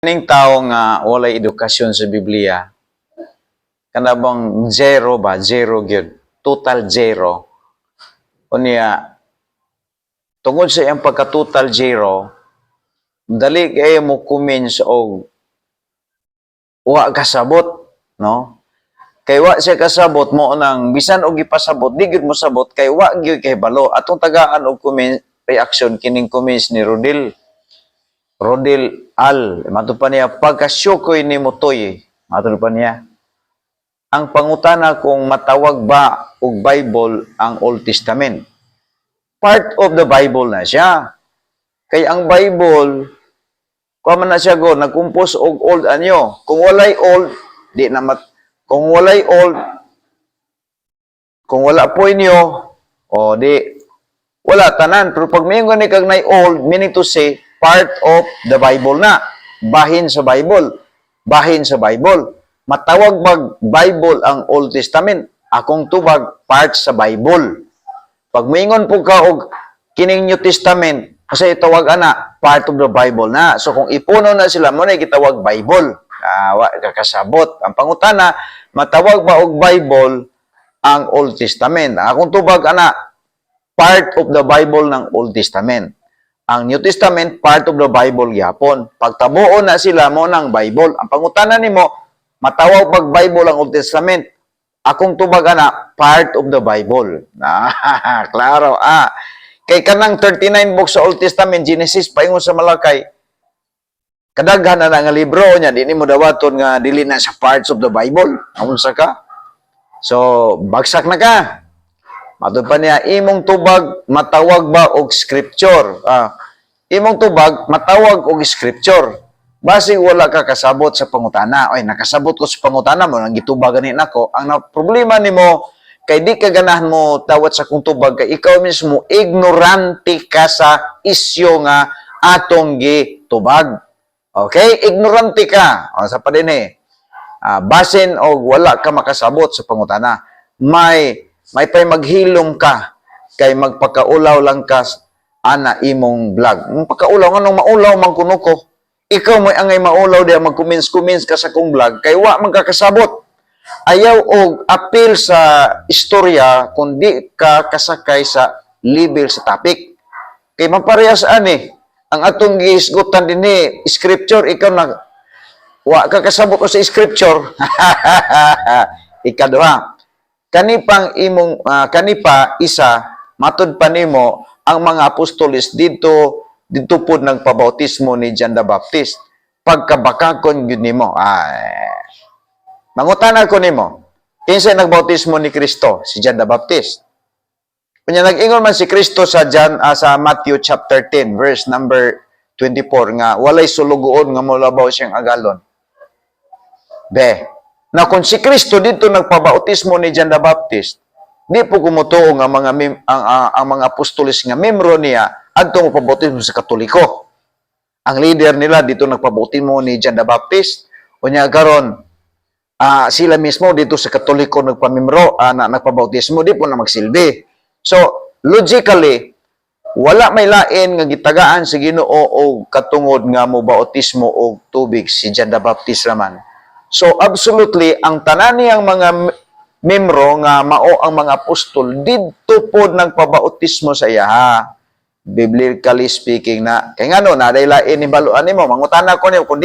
Kaning tao nga walay edukasyon sa Biblia, kana bang zero ba? Zero gyud. Total zero. Unya, tungod sa iyang pagka-total zero, dali kayo mo comments og wa kasabot, no? Kay wa siya kasabot mo nang bisan og ipasabot, di gyud mo sabot kay wa gyud kay balo. Atong tagaan og comment reaction kining comments ni Rodil Al, mato pa niya, pagkasyokoy ni Motoy, mato pa niya, ang pangutana kung matawag ba og Bible ang Old Testament. Part of the Bible na siya. Kay ang Bible, kung man na siya go, nagkumpos og old anyo. Kung walay old, di na kung walay old, kung wala po inyo, o di, wala tanan. Pero pag may ni kag nay old, meaning to say, part of the Bible na. Bahin sa Bible. Bahin sa Bible. Matawag mag Bible ang Old Testament. Akong tubag, part sa Bible. Pag maingon po ka og kining New Testament, kasi itawag ana, part of the Bible na. So kung ipuno na sila, mo na gitawag Bible. Kakasabot. Ang pangutana, matawag ba og Bible ang Old Testament? Akong tubag ana, part of the Bible ng Old Testament. Ang New Testament, part of the Bible yapon. Pagtabuo na sila mo ng Bible. Ang pangutana nimo, matawag pag Bible ang Old Testament. Akong tubag ana, part of the Bible. Klaro. Kay kanang 39 books sa Old Testament, Genesis, paingon sa Malakay, kadaghan na nga libro niya, di mo dawaton nga dili na sa parts of the Bible. Amunsa ka? So, bagsak na ka. Matod pa niya, imong tubag, matawag ba og scripture? Imong tubag, matawag og scripture. Basi wala ka kasabot sa pangutana. Oy, nakasabot ko sa pangutana mo, nang gitubag ganin ako. Ang problema nimo, kay di ka ganahan mo tawat sa kung tubag, kay ikaw mismo, ignorante ka sa isyo nga atong gitubag. Okay? Ignorante ka. O, sa pa din basin o wala ka makasabot sa pangutana. May pay maghilom ka kay magpakaulaw lang ka ana imong vlog. Pagkaulaw nganong maulaw man kuno ko. Ikaw mo angay maulaw diya mag-comments ka sa kong vlog kay wa man kakasabot. Ayaw og appeal sa istorya kundi ka kasakay sa level sa topic. Kay maparehas ani ang atong giisgutan dinhi scripture ikaw na wa kakasabot ko sa scripture. Ikaduha. Kanipang imong kanipa isa matud pa nimo ang mga apostoles dito pod nagpabautismo ni John the Baptist pagkabakakon gyud nimo. Mangutana ko nimo, kinsa nagbautismo ni Kristo? Si John the Baptist. Kunya nag-ingon man si Kristo sa sa Matthew chapter 10 verse number 24 nga walay sulugoon nga molabaw siyang agalon. Na kung si Kristo dito nagpabautismo ni John the Baptist, di po kumutuo nga ang mga apostoles nga membro niya adto mo pabautismo sa Katoliko. Ang leader nila dito nagpabautismo ni John the Baptist, unya karon sila mismo dito sa Katoliko nagpamembro na nagpabautismo, di po na magsilbi. So, logically, wala may lain nga gitagaan sa Ginoo o katungod nga mo bautismo og tubig si John the Baptist raman. So, absolutely, ang tanan niyang mga membro nga mao ang mga apostol, dito po nagpabautismo sa iya, ha? Biblically speaking na. Kaya nga no, naday lain ni baluan nimo, mangutana ko niyo, kung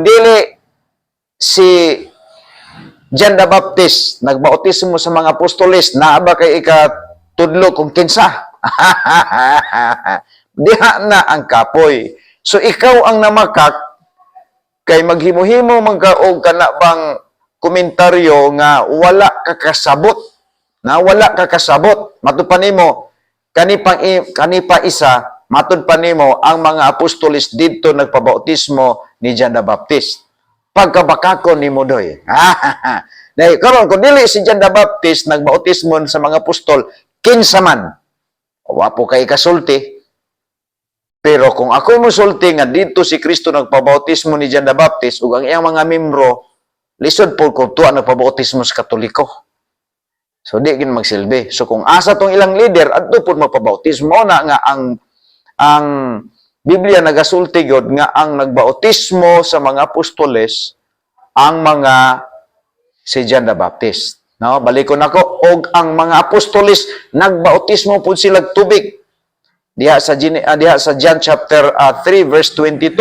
dili si John the Baptist nagbautismo sa mga apostoles, naa ba kay ikatudlo kung kinsa? Diha na ang kapoy. So, ikaw ang namakak, kay maghimo-himo magkaog kana bang komentaryo nga wala kakasabot. Na wala kakasabot. Matud pa nimo kani pa isa, matud pa nimo ang mga apostoles dito nagpabautismo ni John the Baptist. Pagkabakakon nimo doy. Dahil karon kung dili si John the Baptist nagbautismo sa mga apostol, kinsa man. Wa po kay kasulti. Pero kung ako musulti nga dito si Kristo nagpabautismo ni John the Baptist ug ang iyang mga membro lisod po kung tuwa nagpabautismo sa Katoliko. So di gin magsilbi. So kung asa tong ilang leader adto pod magpabautismo na nga ang Biblia nagasulti gyud nga ang nagbautismo sa mga apostoles ang mga si John the Baptist. No, balikon nako og ang mga apostoles nagbautismo pud sila tubig. Diha sa John chapter 3 verse 22,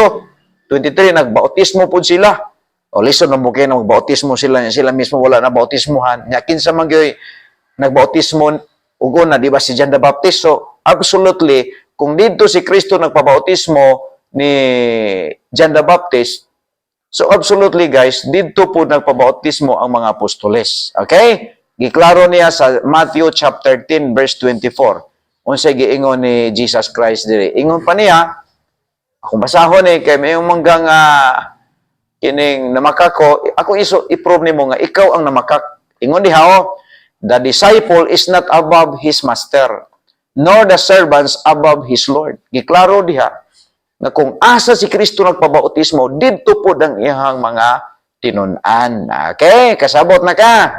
23 nagbautismo pud sila. O listen mo kay nagbautismo sila mismo wala na bautismuhan. Nya kinsa man gyoy nagbautismo ug una di ba si John the Baptist. So absolutely kung dito si Kristo nagpabautismo ni John the Baptist, so absolutely guys, dito po nagpabautismo ang mga apostoles. Okay? Giklaro niya sa Matthew chapter 10 verse 24. Unsay giingon ni Jesus Christ diri. Ingon pa niya, akong basahon kay mayong manggang kining namakako, ako i-prove nimo nga ikaw ang namakak. Ingon diha the disciple is not above his master, nor the servants above his Lord. Giklaro diha na kung asa si Kristo nagpabautismo, dito po ang iyang mga tinun-an. Okay? Kasabot na ka.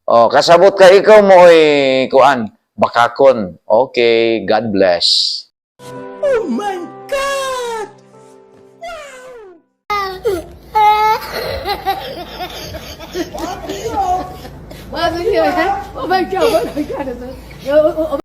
O, kasabot ka ikaw mo kuan, bakakon. Okay, God bless. Oh my God! Oh my God! Oh my God!